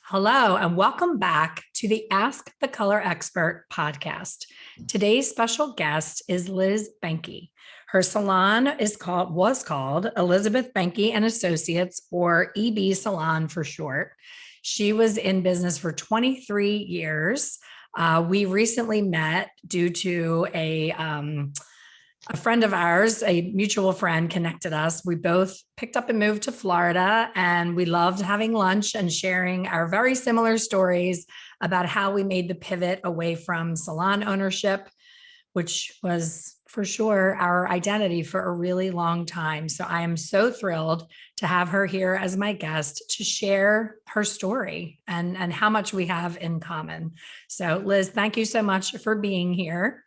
Hello, and welcome back to the Ask the Color Expert podcast. Today's special guest is Liz Benke. Her salon was called Elizabeth Benke and Associates, or EB Salon for short. She was in business for 23 years. We recently met due to a friend of ours, a mutual friend, connected us. We both picked up and moved to Florida, and we loved having lunch and sharing our very similar stories about how we made the pivot away from salon ownership, which was for sure our identity for a really long time. So I am so thrilled to have her here as my guest to share her story and how much we have in common. So Liz, thank you so much for being here.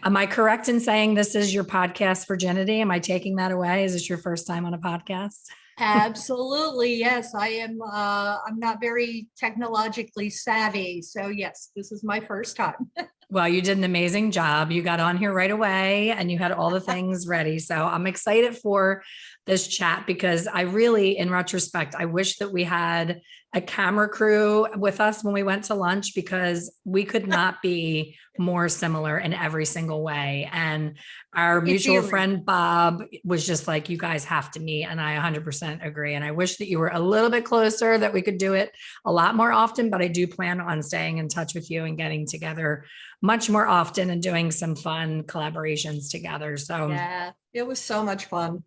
Am I correct in saying this is your podcast virginity? Am I taking that away? Is this your first time on a podcast? Absolutely. Yes, I am. I'm not very technologically savvy. So yes, this is my first time. Well, you did an amazing job. You got on here right away and you had all the things ready. So I'm excited for this chat because I really, in retrospect, I wish that we had a camera crew with us when we went to lunch because we could not be more similar in every single way. And our mutual friend, Bob, was just like, you guys have to meet. And I 100% agree. And I wish that you were a little bit closer, that we could do it a lot more often, but I do plan on staying in touch with you and getting together much more often and doing some fun collaborations together. So yeah, it was so much fun.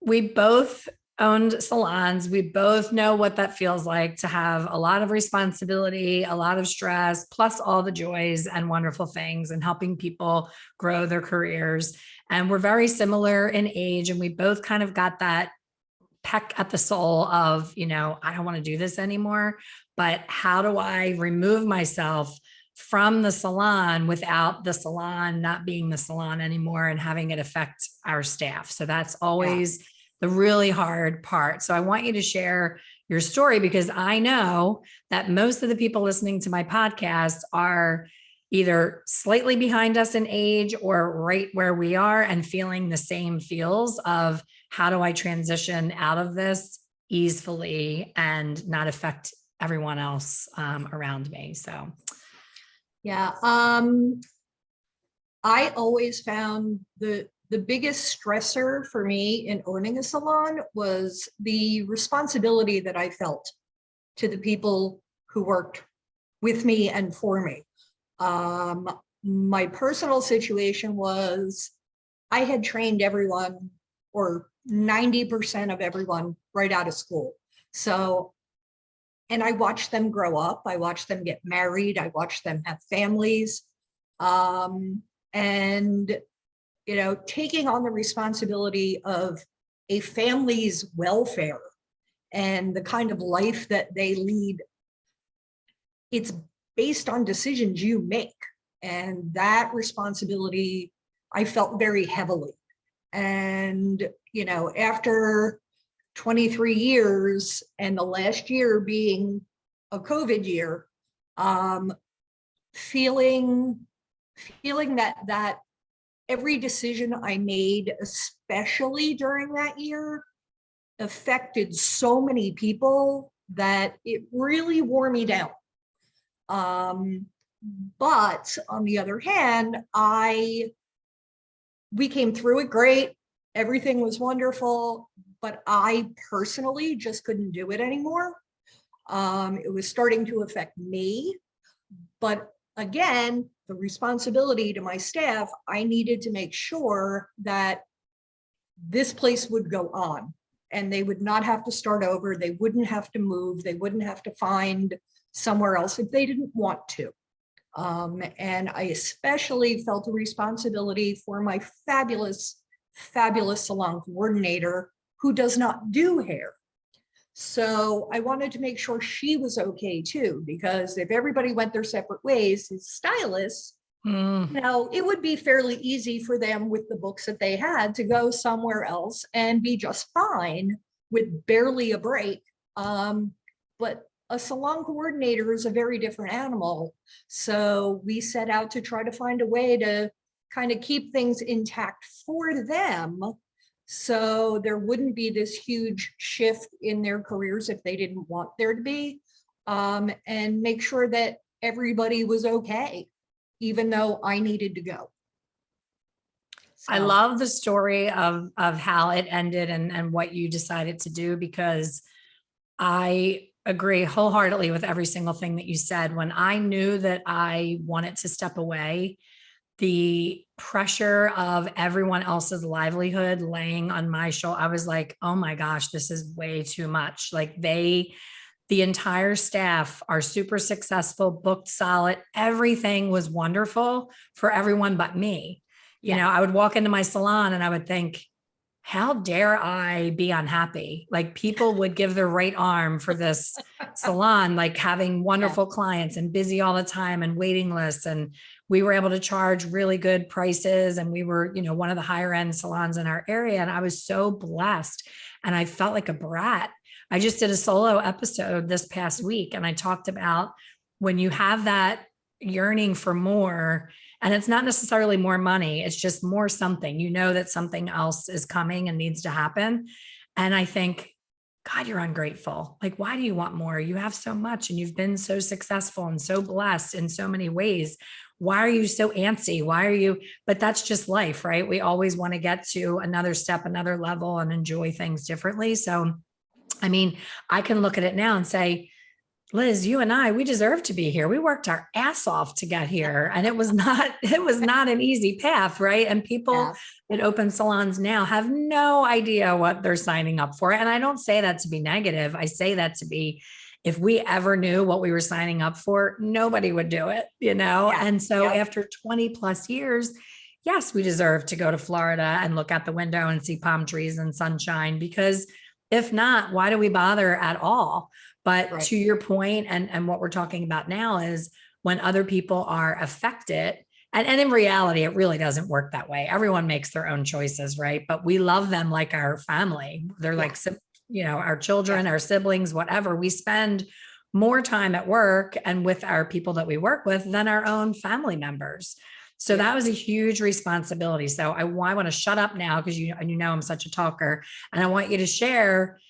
We both owned salons. We both know what that feels like to have a lot of responsibility, a lot of stress, plus all the joys and wonderful things and helping people grow their careers. And we're very similar in age. And we both kind of got that peck at the soul of, I don't want to do this anymore, but how do I remove myself from the salon without the salon not being the salon anymore and having it affect our staff? So that's always the really hard part. So I want you to share your story because I know that most of the people listening to my podcast are either slightly behind us in age or right where we are and feeling the same feels of how do I transition out of this easily and not affect everyone else around me. So yeah, I always found the biggest stressor for me in owning a salon was the responsibility that I felt to the people who worked with me and for me. My personal situation was I had trained everyone, or 90% of everyone, right out of school. So, and I watched them grow up. I watched them get married. I watched them have families. And taking on the responsibility of a family's welfare and the kind of life that they lead, it's based on decisions you make. And that responsibility, I felt very heavily. And, after 23 years and the last year being a COVID year, feeling that every decision I made, especially during that year, affected so many people that it really wore me down. But on the other hand, we came through it great. Everything was wonderful, but I personally just couldn't do it anymore. It was starting to affect me, but again, the responsibility to my staff, I needed to make sure that this place would go on and they would not have to start over. They wouldn't have to move. They wouldn't have to find somewhere else if they didn't want to. And I especially felt a responsibility for my fabulous salon coordinator who does not do hair. So I wanted to make sure she was okay too, because if everybody went their separate ways, his stylists, it would be fairly easy for them with the books that they had to go somewhere else and be just fine with barely a break. But a salon coordinator is a very different animal. So we set out to try to find a way to kind of keep things intact for them, so there wouldn't be this huge shift in their careers if they didn't want there to be. and make sure that everybody was okay, even though I needed to go. I So, love the story of how it ended and what you decided to do, because I agree wholeheartedly with every single thing that you said. When I knew that I wanted to step away, the pressure of everyone else's livelihood laying on my shoulder, I was like, oh my gosh, this is way too much. Like the entire staff are super successful, booked solid. Everything was wonderful for everyone but me. You yeah, know, I would walk into my salon and I would think, how dare I be unhappy? Like, people would give their right arm for this salon, like having yeah, wonderful clients and busy all the time and waiting lists. And we were able to charge really good prices. And we were, you know, one of the higher end salons in our area. And I was so blessed. And I felt like a brat. I just did a solo episode this past week, and I talked about when you have that yearning for more, and it's not necessarily more money, it's just more something, you know, that something else is coming and needs to happen. And I think, God, you're ungrateful. Like, why do you want more? You have so much and you've been so successful and so blessed in so many ways. Why are you so antsy? Why are you? But that's just life, right? We always want to get to another step, another level, and enjoy things differently. So, I mean, I can look at it now and say, Liz, you and I, we deserve to be here. We worked our ass off to get here. And it was not an easy path, right? And people yeah, that open salons now have no idea what they're signing up for. And I don't say that to be negative. I say that to be, if we ever knew what we were signing up for, nobody would do it, you know? yeah, And so yep, after 20 plus years, yes, we deserve to go to Florida and look out the window and see palm trees and sunshine, because if not, why do we bother at all? But right, to your point, and what we're talking about now is when other people are affected, and in reality, it really doesn't work that way. Everyone makes their own choices, right? But we love them like our family. They're yeah, like, you know, our yeah, children, our siblings, whatever. We spend more time at work and with our people that we work with than our own family members. So yeah. that was a huge responsibility. So I want to shut up now because you know I'm such a talker, and I want you to share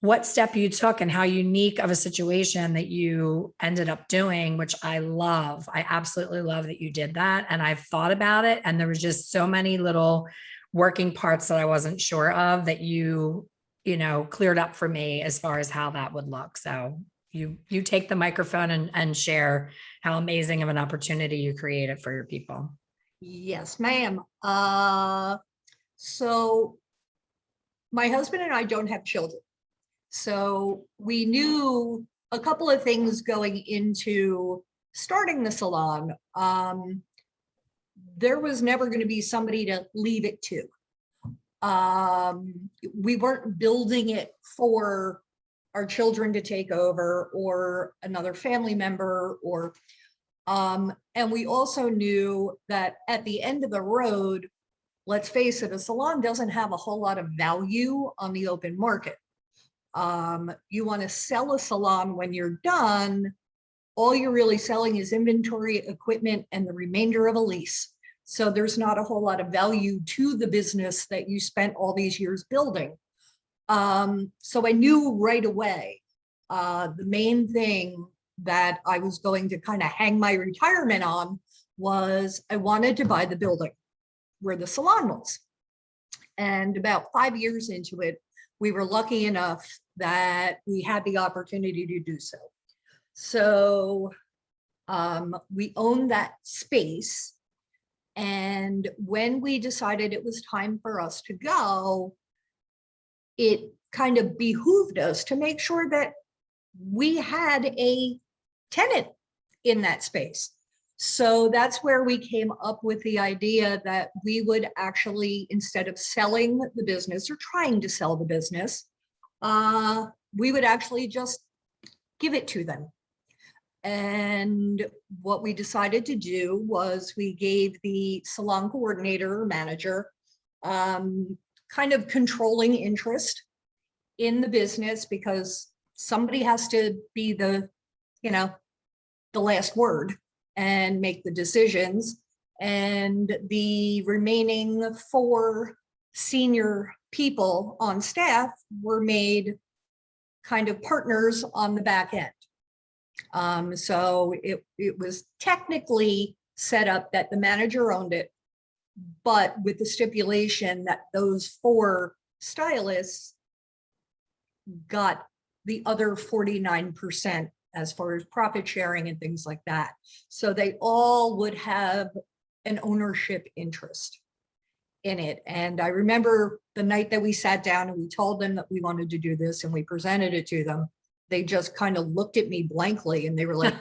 what step you took and how unique of a situation that you ended up doing, which I love. I absolutely love that you did that. And I've thought about it. And there was just so many little working parts that I wasn't sure of that you know, cleared up for me as far as how that would look. So you take the microphone and share how amazing of an opportunity you created for your people. Yes, ma'am. So my husband and I don't have children. So we knew a couple of things going into starting the salon. There was never going to be somebody to leave it to. We weren't building it for our children to take over or another family member or and we also knew that at the end of the road, let's face it, a salon doesn't have a whole lot of value on the open market. You want to sell a salon when you're done, all you're really selling is inventory, equipment, and the remainder of a lease. So there's not a whole lot of value to the business that you spent all these years building. So I knew right away, the main thing that I was going to kind of hang my retirement on was I wanted to buy the building where the salon was. And about 5 years into it, we were lucky enough that we had the opportunity to do so. So we owned that space. And when we decided it was time for us to go, it kind of behooved us to make sure that we had a tenant in that space. So that's where we came up with the idea that we would actually, instead of selling the business or trying to sell the business, we would actually just give it to them. And what we decided to do was we gave the salon coordinator or manager kind of controlling interest in the business, because somebody has to be the, you know, the last word and make the decisions. And the remaining 4 senior people on staff were made kind of partners on the back end. So it was technically set up that the manager owned it, but with the stipulation that those 4 stylists got the other 49% as far as profit sharing and things like that. So they all would have an ownership interest in it. And I remember the night that we sat down and we told them that we wanted to do this and we presented it to them, they just kind of looked at me blankly and they were like,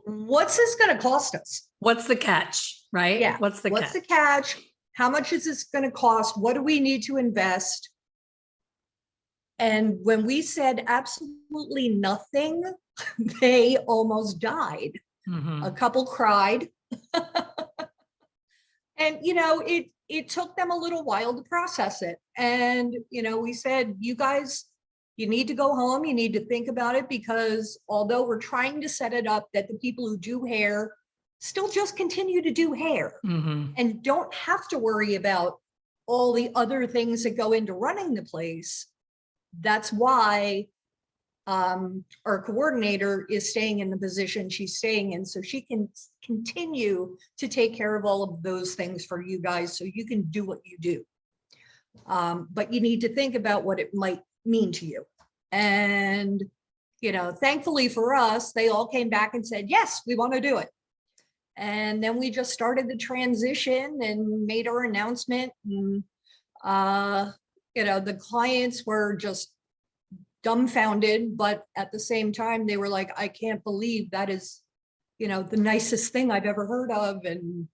what's this going to cost us? What's the catch, right? Yeah. What's the catch? How much is this going to cost? What do we need to invest? And when we said absolutely nothing, they almost died. Mm-hmm. A couple cried. And, it took them a little while to process it. And, we said, you guys, you need to go home. You need to think about it, because although we're trying to set it up that the people who do hair still just continue to do hair Mm-hmm. and don't have to worry about all the other things that go into running the place. That's why our coordinator is staying in the position she's staying in, so she can continue to take care of all of those things for you guys so you can do what you do. But you need to think about what it might mean to you. And, thankfully for us, they all came back and said, yes, we want to do it. And then we just started the transition and made our announcement. And, the clients were just dumbfounded, but at the same time, they were like, I can't believe that is, the nicest thing I've ever heard of. And,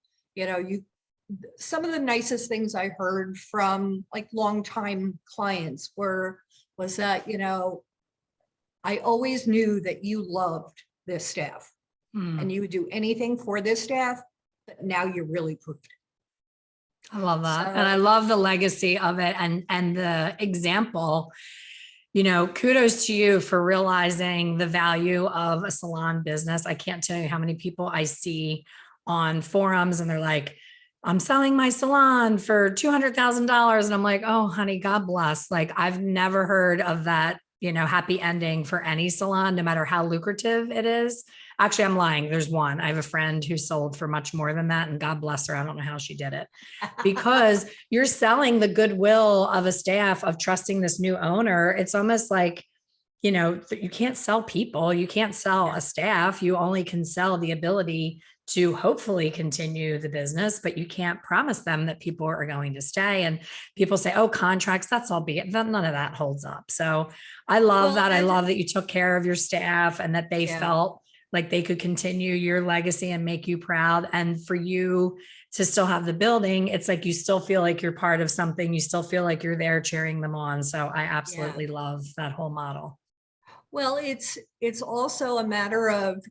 some of the nicest things I heard from like longtime clients was that, I always knew that you loved this staff and you would do anything for this staff, but now you really proved it. I love that. So, and I love the legacy of it and the example. Kudos to you for realizing the value of a salon business. I can't tell you how many people I see on forums and they're like, I'm selling my salon for $200,000. And I'm like, oh, honey, God bless. Like, I've never heard of that, happy ending for any salon, no matter how lucrative it is. Actually, I'm lying. There's one. I have a friend who sold for much more than that. And God bless her. I don't know how she did it, because you're selling the goodwill of a staff of trusting this new owner. It's almost like, you can't sell people. You can't sell a staff. You only can sell the ability to hopefully continue the business, but you can't promise them that people are going to stay. And people say, oh, contracts, that's all none of that holds up. So I love that. I love that you took care of your staff and that they felt like they could continue your legacy and make you proud. And for you to still have the building, it's like you still feel like you're part of something. You still feel like you're there cheering them on. So I absolutely love that whole model. Well, it's also a matter of,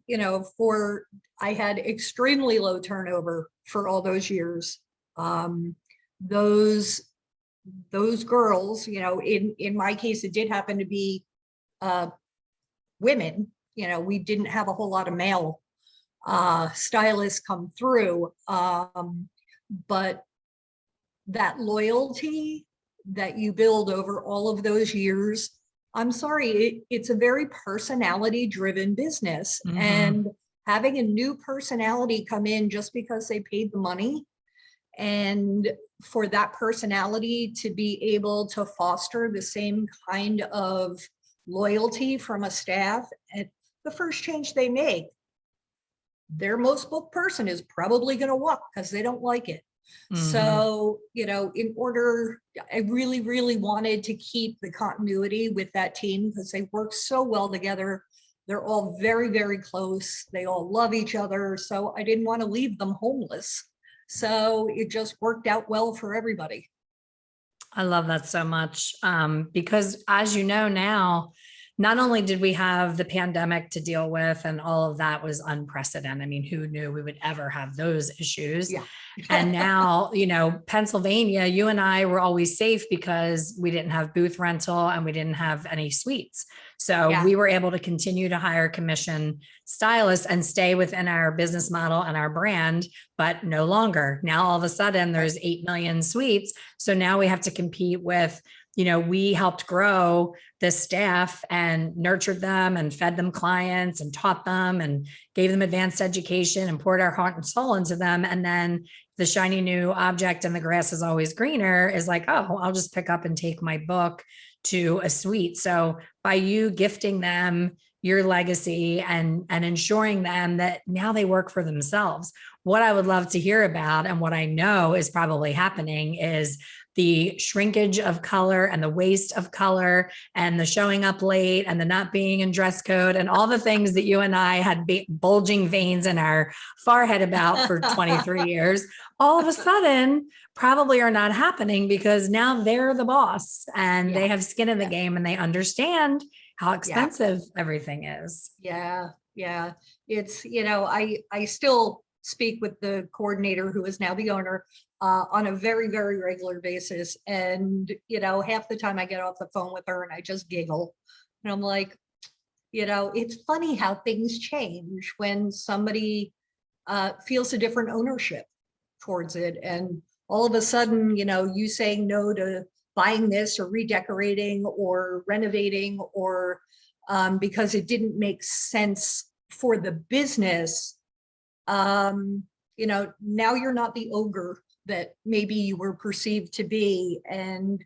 I had extremely low turnover for all those years. Those girls, in my case, it did happen to be women. We didn't have a whole lot of male stylists come through, but that loyalty that you build over all of those years, I'm sorry, it's a very personality driven business. Mm-hmm. And having a new personality come in just because they paid the money, and for that personality to be able to foster the same kind of loyalty from a staff, and the first change they make, their most booked person is probably going to walk because they don't like it. Mm-hmm. So, I really, really wanted to keep the continuity with that team because they work so well together. They're all very, very close. They all love each other. So I didn't want to leave them homeless. So it just worked out well for everybody. I love that so much because, as you know now, not only did we have the pandemic to deal with, and all of that was unprecedented. I mean, who knew we would ever have those issues? Yeah. And now, Pennsylvania, you and I were always safe because we didn't have booth rental and we didn't have any suites. So we were able to continue to hire commission stylists and stay within our business model and our brand, but no longer. Now, all of a sudden there's 8 million suites. So now we have to compete with we helped grow this staff and nurtured them and fed them clients and taught them and gave them advanced education and poured our heart and soul into them. And then the shiny new object and the grass is always greener is like, oh, I'll just pick up and take my book to a suite. So by you gifting them your legacy and ensuring them that now they work for themselves, what I would love to hear about and what I know is probably happening is the shrinkage of color and the waste of color and the showing up late and the not being in dress code and all the things that you and I had bulging veins in our forehead about for 23 years, all of a sudden probably are not happening because now they're the boss and they have skin in the game and they understand how expensive everything is. Yeah. It's, I still speak with the coordinator who is now the owner on a very, very regular basis. And, half the time I get off the phone with her and I just giggle. And I'm like, it's funny how things change when somebody feels a different ownership towards it. And all of a sudden, you saying no to buying this or redecorating or renovating or because it didn't make sense for the business. Now you're not the ogre that maybe you were perceived to be. And,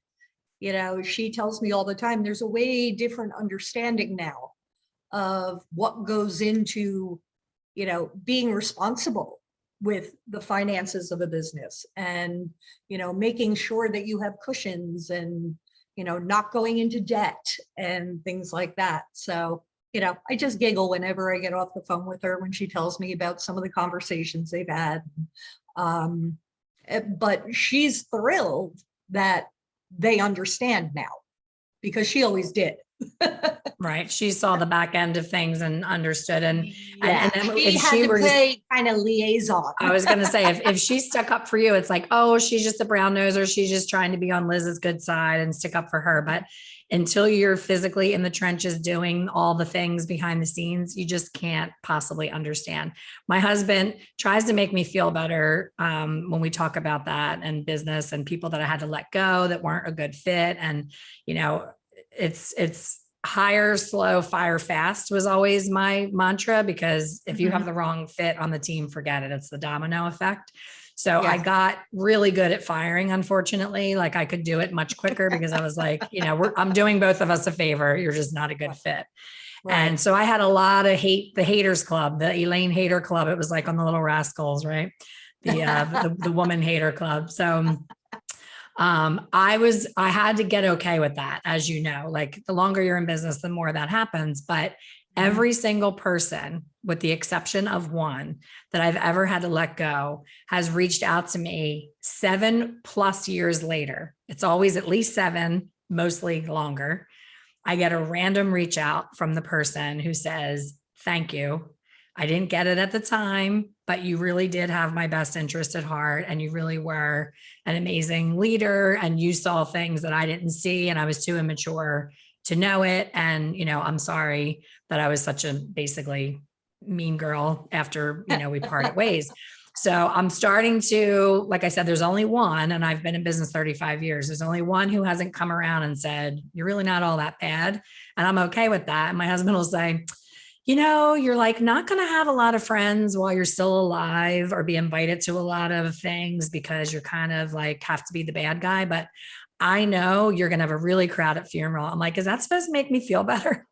she tells me all the time, there's a way different understanding now of what goes into, being responsible with the finances of a business and, making sure that you have cushions and, not going into debt and things like that. So, I just giggle whenever I get off the phone with her when she tells me about some of the conversations they've had. But she's thrilled that they understand now because she always did. Right. She saw the back end of things and understood. And She if had she to were play kind of liaison. I was going to say, if she stuck up for you, it's like, oh, she's just a brown noser. She's just trying to be on Liz's good side and stick up for her. But until you're physically in the trenches doing all the things behind the scenes, you just can't possibly understand. My husband tries to make me feel better when we talk about that and business and people that I had to let go that weren't a good fit. And, it's hire slow, fire fast was always my mantra, because if you have the wrong fit on the team, forget it. It's the domino effect. So I got really good at firing, unfortunately. Like I could do it much quicker because I was like, I'm doing both of us a favor. You're just not a good fit. Right. And so I had a lot of the haters club, the Elaine hater club. It was like on the Little Rascals, right? The woman hater club. So I had to get okay with that, as you know, like the longer you're in business, the more that happens. But every single person, with the exception of one that I've ever had to let go, has reached out to me 7+ years later. It's always at least 7, mostly longer. I get a random reach out from the person who says, thank you. I didn't get it at the time, but you really did have my best interest at heart. And you really were an amazing leader. And you saw things that I didn't see. And I was too immature to know it. And, I'm sorry that I was such a basically mean girl after, we parted ways. So I'm starting to, like I said, there's only one, and I've been in business 35 years. There's only one who hasn't come around and said, you're really not all that bad. And I'm okay with that. And my husband will say, you're like not going to have a lot of friends while you're still alive or be invited to a lot of things because you're kind of like have to be the bad guy. But I know you're going to have a really crowded funeral. I'm like, is that supposed to make me feel better?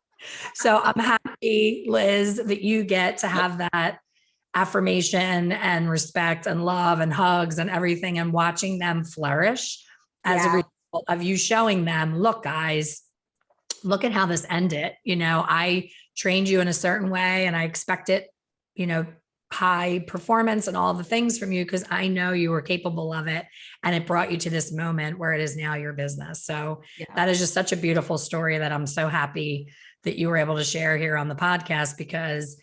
So I'm happy, Liz, that you get to have that affirmation and respect and love and hugs and everything and watching them flourish as a result of you showing them, look, guys, look at how this ended. I trained you in a certain way and I expected, high performance and all the things from you because I know you were capable of it. And it brought you to this moment where it is now your business. So that is just such a beautiful story that I'm so happy that you were able to share here on the podcast, because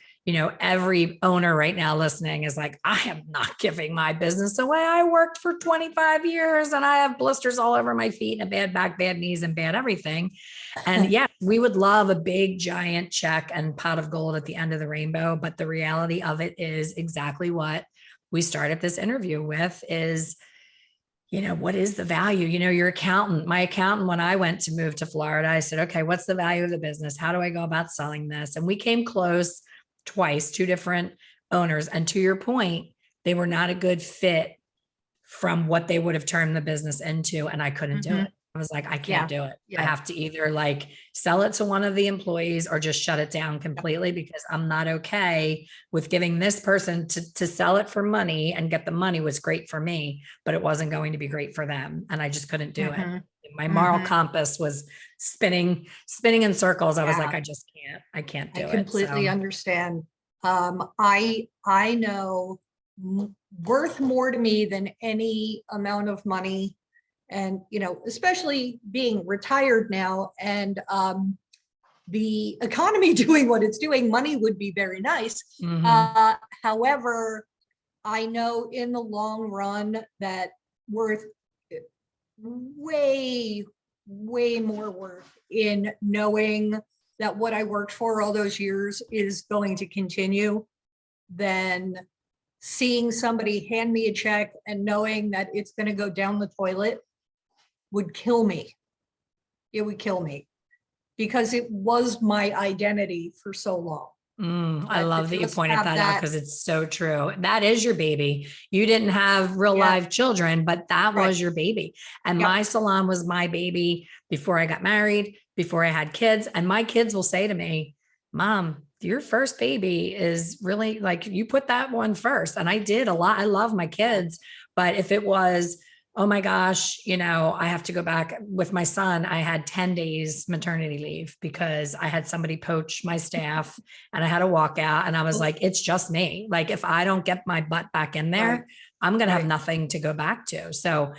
every owner right now listening is like, I am not giving my business away. I worked for 25 years and I have blisters all over my feet and a bad back, bad knees, and bad everything. And yes, we would love a big, giant check and pot of gold at the end of the rainbow. But the reality of it is exactly what we started this interview with is, what is the value? Your accountant, my accountant, when I went to move to Florida, I said, okay, what's the value of the business? How do I go about selling this? And we came close twice, two different owners. And to your point, they were not a good fit from what they would have turned the business into. And I couldn't do it. I was like, I can't do it. I have to either like sell it to one of the employees or just shut it down completely, because I'm not okay with giving this person to sell it for money, and get the money was great for me, but it wasn't going to be great for them. And I just couldn't do it. My moral compass was spinning in circles. I was like, I can't do it. I completely understand. I know worth more to me than any amount of money. And, especially being retired now, and the economy doing what it's doing, money would be very nice. However, I know in the long run that worth way more worth in knowing that what I worked for all those years is going to continue than seeing somebody hand me a check and knowing that it's going to go down the toilet would kill me. It would kill me, because it was my identity for so long. I love that you pointed that out, because it's so true. That is your baby. You didn't have real live children, but that was your baby. And my salon was my baby before I got married, before I had kids. And my kids will say to me, Mom, your first baby is really like, you put that one first. And I did a lot. I love my kids, but if it was, oh my gosh, I have to go back with my son, I had 10 days maternity leave because I had somebody poach my staff and I had to walk out, and I was like, it's just me. Like, if I don't get my butt back in there, I'm going to have nothing to go back to. So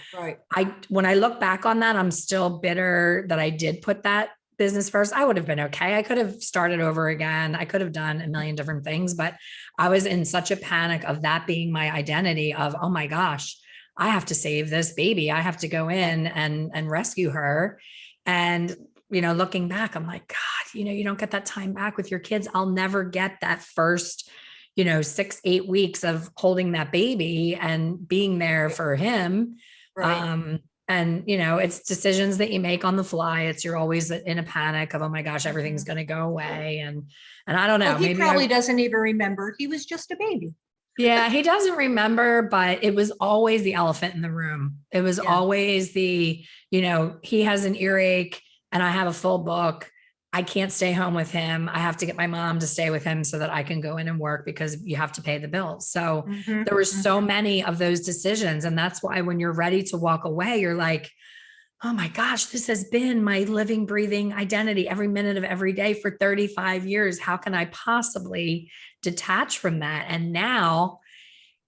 when I look back on that, I'm still bitter that I did put that business first. I would have been okay. I could have started over again. I could have done a million different things, but I was in such a panic of that being my identity of, oh my gosh, I have to save this baby. I have to go in and rescue her. And, looking back, I'm like, God, you don't get that time back with your kids. I'll never get that first, 6-8 weeks of holding that baby and being there for him. And, it's decisions that you make on the fly. You're always in a panic of, oh my gosh, everything's going to go away. And I don't know. Well, he probably doesn't even remember. He was just a baby. Yeah, he doesn't remember, but it was always the elephant in the room. It was always the, he has an earache and I have a full book. I can't stay home with him. I have to get my mom to stay with him so that I can go in and work, because you have to pay the bills. So there were so many of those decisions. And that's why when you're ready to walk away, you're like, oh my gosh, this has been my living, breathing identity every minute of every day for 35 years. How can I possibly detach from that? And now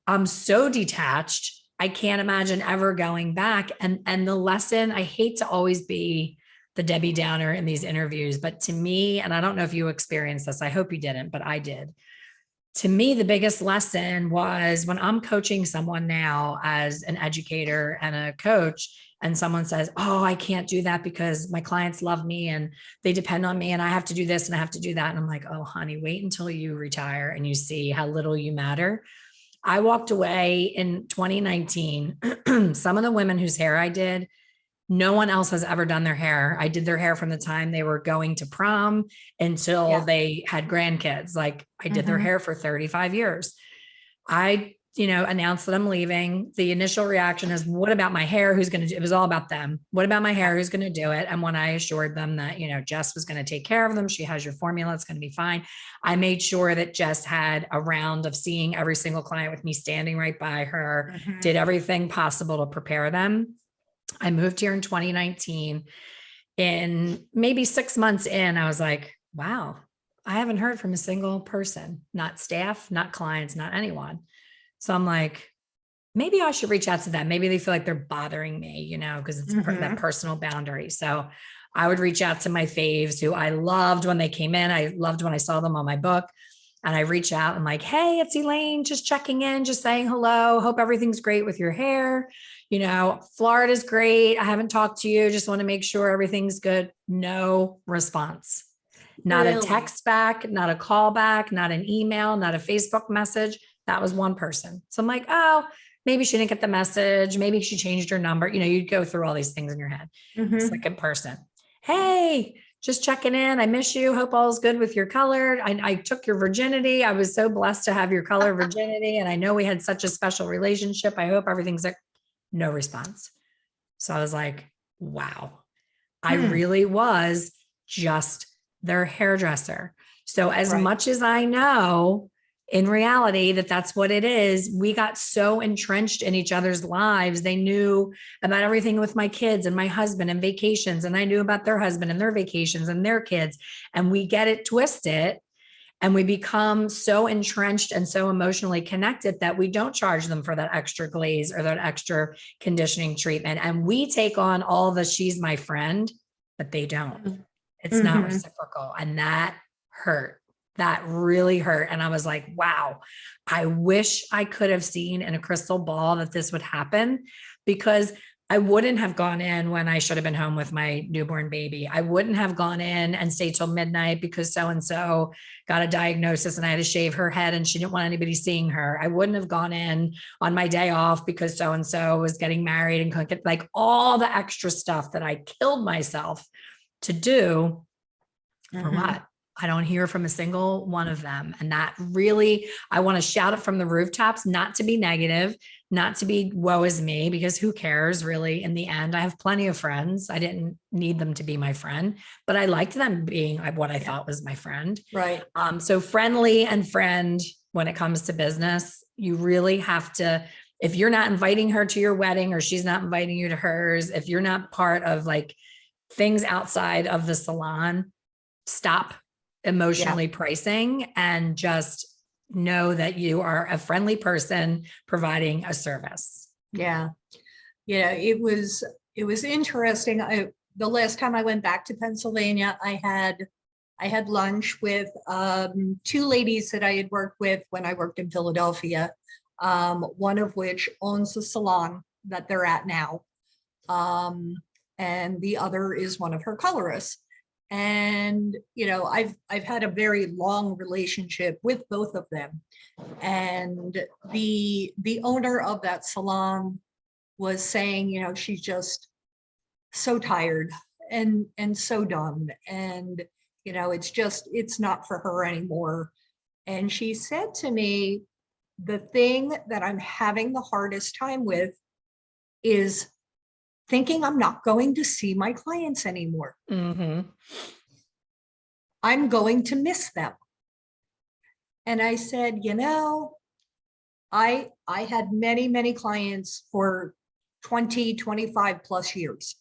I'm so detached. I can't imagine ever going back. And the lesson, I hate to always be the Debbie Downer in these interviews, but to me, and I don't know if you experienced this, I hope you didn't, but I did. To me, the biggest lesson was when I'm coaching someone now as an educator and a coach, and someone says, oh, I can't do that because my clients love me and they depend on me and I have to do this and I have to do that. And I'm like, oh, honey, wait until you retire and you see how little you matter. I walked away in 2019. Some of the women whose hair I did, no one else has ever done their hair. I did their hair from the time they were going to prom until they had grandkids. Like, I did their hair for 35 years. I announced that I'm leaving. The initial reaction is, what about my hair? Who's going to do it? It was all about them. What about my hair? Who's going to do it? And when I assured them that, Jess was going to take care of them, she has your formula, it's going to be fine. I made sure that Jess had a round of seeing every single client with me standing right by her, did everything possible to prepare them. I moved here in 2019. In maybe 6 months in, I was like, wow, I haven't heard from a single person, not staff, not clients, not anyone. So I'm like, maybe I should reach out to them. Maybe they feel like they're bothering me, because it's that personal boundary. So I would reach out to my faves who I loved when they came in. I loved when I saw them on my book. And I reach out and like, hey, it's Elaine, just checking in, just saying hello. Hope everything's great with your hair. Florida's great. I haven't talked to you. Just want to make sure everything's good. No response. Not a text back, not a call back, not an email, not a Facebook message. That was one person. So I'm like, oh, maybe she didn't get the message. Maybe she changed her number. You'd go through all these things in your head. Mhm. Second person. Hey, just checking in. I miss you. Hope all's good with your color. I took your virginity. I was so blessed to have your color virginity. And I know we had such a special relationship. I hope everything's like, no response. So I was like, wow, I really was just their hairdresser. So as Right. much as I know in reality that that's what it is, we got so entrenched in each other's lives. They knew about everything with my kids and my husband and vacations. And I knew about their husband and their vacations and their kids. And we get it twisted. And we become so entrenched and so emotionally connected that we don't charge them for that extra glaze or that extra conditioning treatment. And we take on all the she's my friend, but they don't. It's not reciprocal. And that hurt. That really hurt. And I was like, wow, I wish I could have seen in a crystal ball that this would happen, because I wouldn't have gone in when I should have been home with my newborn baby. I wouldn't have gone in and stayed till midnight because so-and-so got a diagnosis and I had to shave her head and she didn't want anybody seeing her. I wouldn't have gone in on my day off because so-and-so was getting married and couldn't get, like, all the extra stuff that I killed myself to do. For what? I don't hear from a single one of them. And that really, I want to shout it from the rooftops, not to be negative, not to be woe is me, because who cares really in the end? I have plenty of friends. I didn't need them to be my friend, but I liked them being what I thought was my friend. Right. So friendly and friend when it comes to business, you really have to, if you're not inviting her to your wedding or she's not inviting you to hers, if you're not part of like things outside of the salon, stop emotionally pricing and just know that you are a friendly person providing a service. Yeah. Yeah. It was interesting. The last time I went back to Pennsylvania, I had lunch with two ladies that I had worked with when I worked in Philadelphia. One of which owns the salon that they're at now. And the other is one of her colorists. And, I've had a very long relationship with both of them. And the owner of that salon was saying, she's just so tired and so done. And, it's not for her anymore. And she said to me, the thing that I'm having the hardest time with is thinking I'm not going to see my clients anymore. I'm going to miss them. And I said, I had many, many clients for 20, 25 plus years,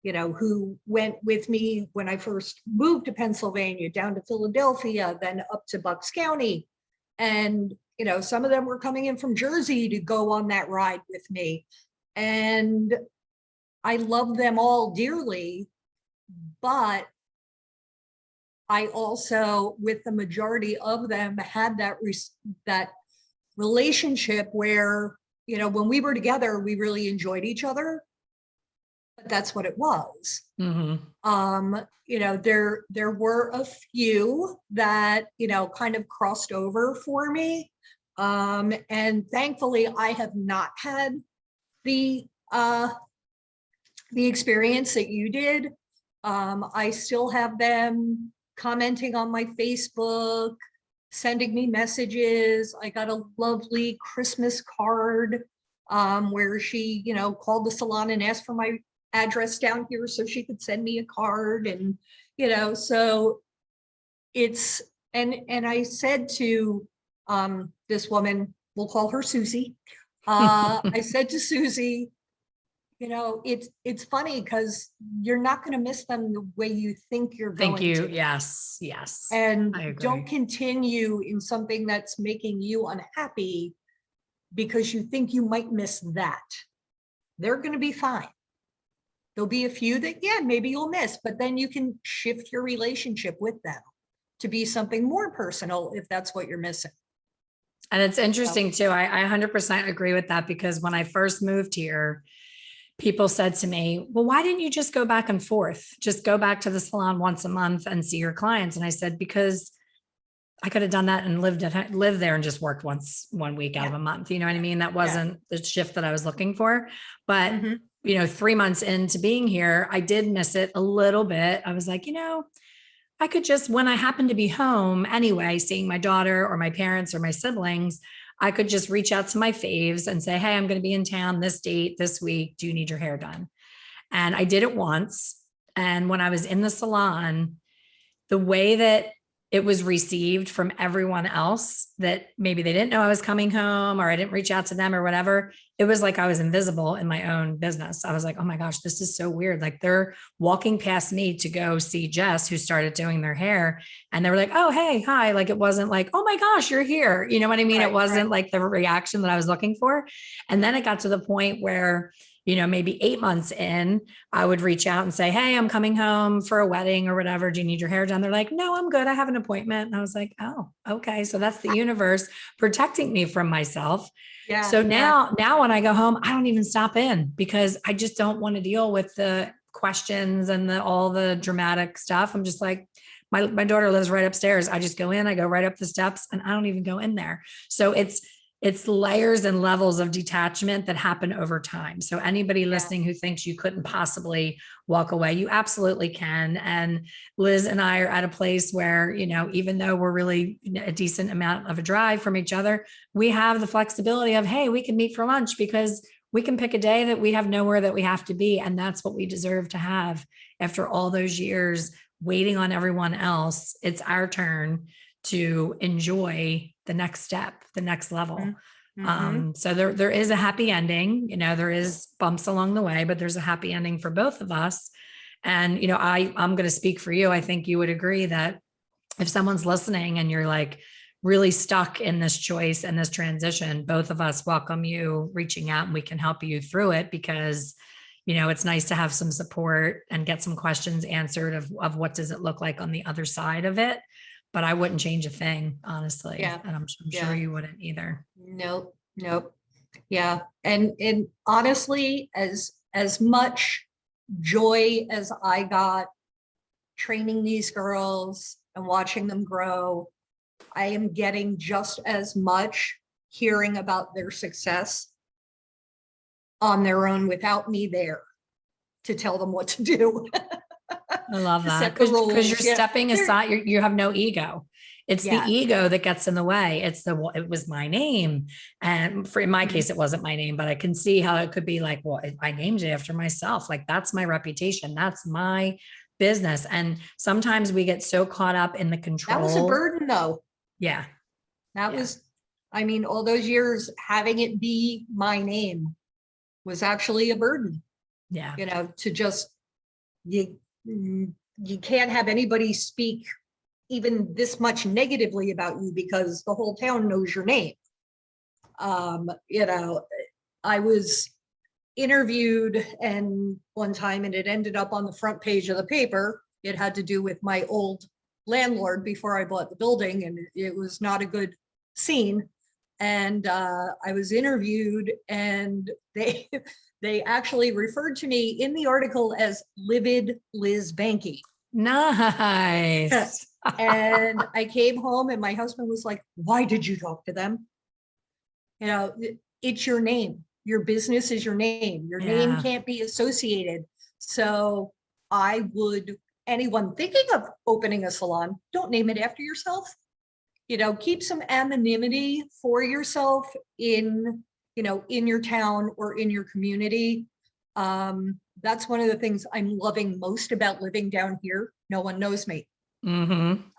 who went with me when I first moved to Pennsylvania, down to Philadelphia, then up to Bucks County. And, some of them were coming in from Jersey to go on that ride with me. And I love them all dearly, but I also, with the majority of them, had that relationship where, when we were together, we really enjoyed each other. But that's what it was. There were a few that, kind of crossed over for me. And thankfully, I have not had the experience that you did. I still have them commenting on my Facebook, sending me messages. I got a lovely Christmas card where she, called the salon and asked for my address down here so she could send me a card. And, so it's, and I said to this woman, we'll call her Susie. I said to Susie, it's funny because you're not going to miss them the way you think you're going to. Yes. And don't continue in something that's making you unhappy because you think you might miss that. They're going to be fine. There'll be a few that, maybe you'll miss, but then you can shift your relationship with them to be something more personal if that's what you're missing. And it's interesting too. I 100% agree with that, because when I first moved here, people said to me, well, why didn't you just go back and forth? Just go back to the salon once a month and see your clients. And I said, because I could have done that and lived there and just worked one week out of a month. You know what I mean? That wasn't the shift that I was looking for. But, 3 months into being here, I did miss it a little bit. I was like, I could just, when I happen to be home anyway, seeing my daughter or my parents or my siblings, I could just reach out to my faves and say, hey, I'm going to be in town this date, this week. Do you need your hair done? And I did it once. And when I was in the salon, the way that it was received from everyone else, that maybe they didn't know I was coming home or I didn't reach out to them or whatever, it was like I was invisible in my own business. I was like, oh my gosh, this is so weird. Like they're walking past me to go see Jess, who started doing their hair. And they were like, oh, hey, hi. Like, it wasn't like, oh my gosh, you're here. You know what I mean? It wasn't like the reaction that I was looking for. And then it got to the point where, maybe 8 months in, I would reach out and say, hey, I'm coming home for a wedding or whatever. Do you need your hair done? They're like, no, I'm good. I have an appointment. And I was like, oh, okay. So that's the universe protecting me from myself. Yeah. So now when I go home, I don't even stop in because I just don't want to deal with the questions and all the dramatic stuff. I'm just like, my daughter lives right upstairs. I just go in, I go right up the steps and I don't even go in there. So it's layers and levels of detachment that happen over time. So anybody listening who thinks you couldn't possibly walk away, you absolutely can. And Liz and I are at a place where, even though we're really a decent amount of a drive from each other, we have the flexibility of, hey, we can meet for lunch because we can pick a day that we have nowhere that we have to be. And that's what we deserve to have after all those years waiting on everyone else. It's our turn to enjoy the next step, the next level. So there is a happy ending, there is bumps along the way, but there's a happy ending for both of us. And, I'm going to speak for you. I think you would agree that if someone's listening and you're like really stuck in this choice and this transition, both of us welcome you reaching out and we can help you through it because it's nice to have some support and get some questions answered of what does it look like on the other side of it. But I wouldn't change a thing, honestly. Yeah. And I'm sure you wouldn't either. Nope. Yeah. And honestly, as much joy as I got training these girls and watching them grow, I am getting just as much hearing about their success on their own without me there to tell them what to do. I love that because you're stepping aside. You have no ego. It's the ego that gets in the way. It was my name. And in my case, it wasn't my name, but I can see how it could be like, well, I named it after myself. Like that's my reputation. That's my business. And sometimes we get so caught up in the control. That was a burden though. Yeah. That was, all those years having it be my name was actually a burden. Yeah. To just, you can't have anybody speak even this much negatively about you because the whole town knows your name. I was interviewed and one time and it ended up on the front page of the paper. It had to do with my old landlord before I bought the building and it was not a good scene. And I was interviewed and they actually referred to me in the article as livid Liz Benke. Nice. And I came home and my husband was like, why did you talk to them? It's your name. Your business is your name. Your name can't be associated. So anyone thinking of opening a salon, don't name it after yourself. Keep some anonymity for yourself in your town or in your community. That's one of the things I'm loving most about living down here. No one knows me. I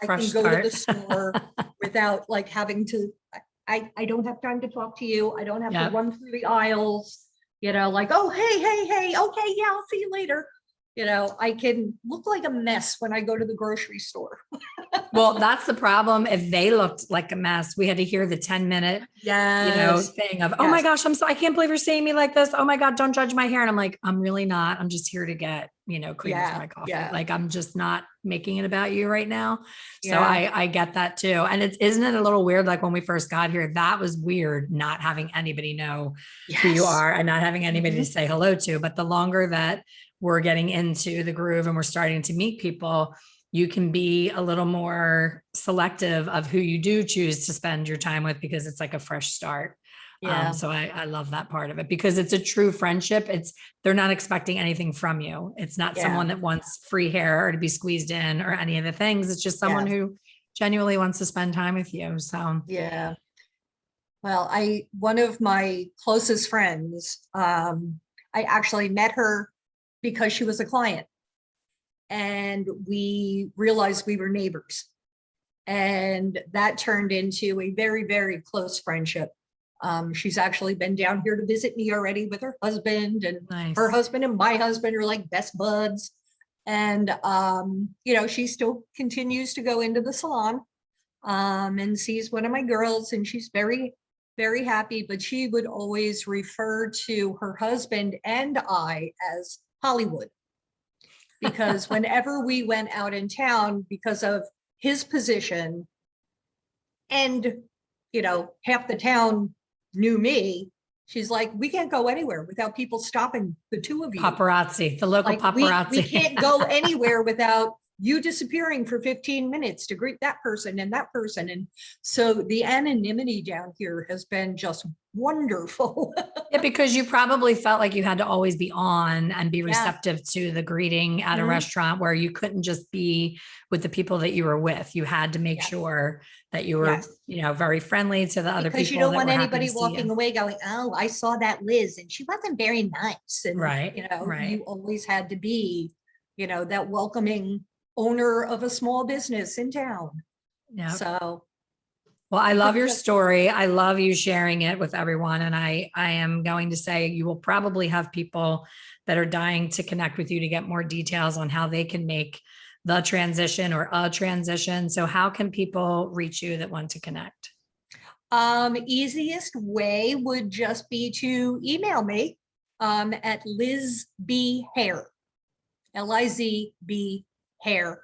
can go to the store without like having to, I don't have time to talk to you. I don't have to run through the aisles, like, oh, hey, okay, yeah, I'll see you later. I can look like a mess when I go to the grocery store. Well, that's the problem. If they looked like a mess, we had to hear the 10-minute, thing of, oh my gosh, I can't believe you're saying me like this. Oh my God, don't judge my hair. And I'm like, I'm really not. I'm just here to get, cream for my coffee. Like, I'm just not making it about you right now. So I get that too. And isn't it a little weird? Like when we first got here, that was weird, not having anybody know who you are and not having anybody to say hello to. But the longer that we're getting into the groove and we're starting to meet people, you can be a little more selective of who you do choose to spend your time with because it's like a fresh start. Yeah. So I love that part of it because it's a true friendship. They're not expecting anything from you. It's not Yeah. someone that wants free hair or to be squeezed in or any of the things. It's just someone Yeah. who genuinely wants to spend time with you. So Yeah. Well, one of my closest friends, I actually met her because she was a client, and we realized we were neighbors. And that turned into a very, very close friendship. She's actually been down here to visit me already with her husband, and nice. her husband and my husband are like best buds. And, she still continues to go into the salon and sees one of my girls, and she's very, very happy, but she would always refer to her husband and I as Hollywood. Because whenever we went out in town, because of his position, and half the town knew me, she's like, we can't go anywhere without people stopping the two of you. Paparazzi, the local Like, paparazzi. we can't go anywhere without you disappearing for 15 minutes to greet that person and that person. And so the anonymity down here has been just wonderful. Yeah, because you probably felt like you had to always be on and be Yeah. receptive to the greeting at a restaurant where you couldn't just be with the people that you were with. You had to make Yes. sure that you were, Yes. very friendly to the other Because people. you don't that want were happy anybody to see walking you. away going, oh, I saw that Liz and she wasn't very nice. And, Right. Right. you always had to be, that welcoming owner of a small business in town. Yeah. So. Well, I love your story. I love you sharing it with everyone. And I am going to say you will probably have people that are dying to connect with you to get more details on how they can make the transition or a transition. So how can people reach you that want to connect? Easiest way would just be to email me at lizbhair, LIZB hair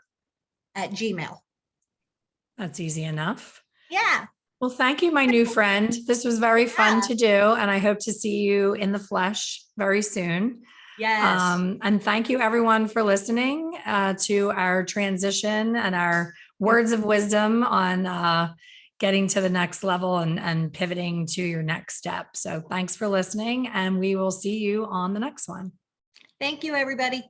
@gmail. That's easy enough. Yeah. Well, thank you, my new friend. This was very fun to do. And I hope to see you in the flesh very soon. Yes. And thank you everyone for listening to our transition and our words of wisdom on getting to the next level and pivoting to your next step. So thanks for listening, and we will see you on the next one. Thank you, everybody.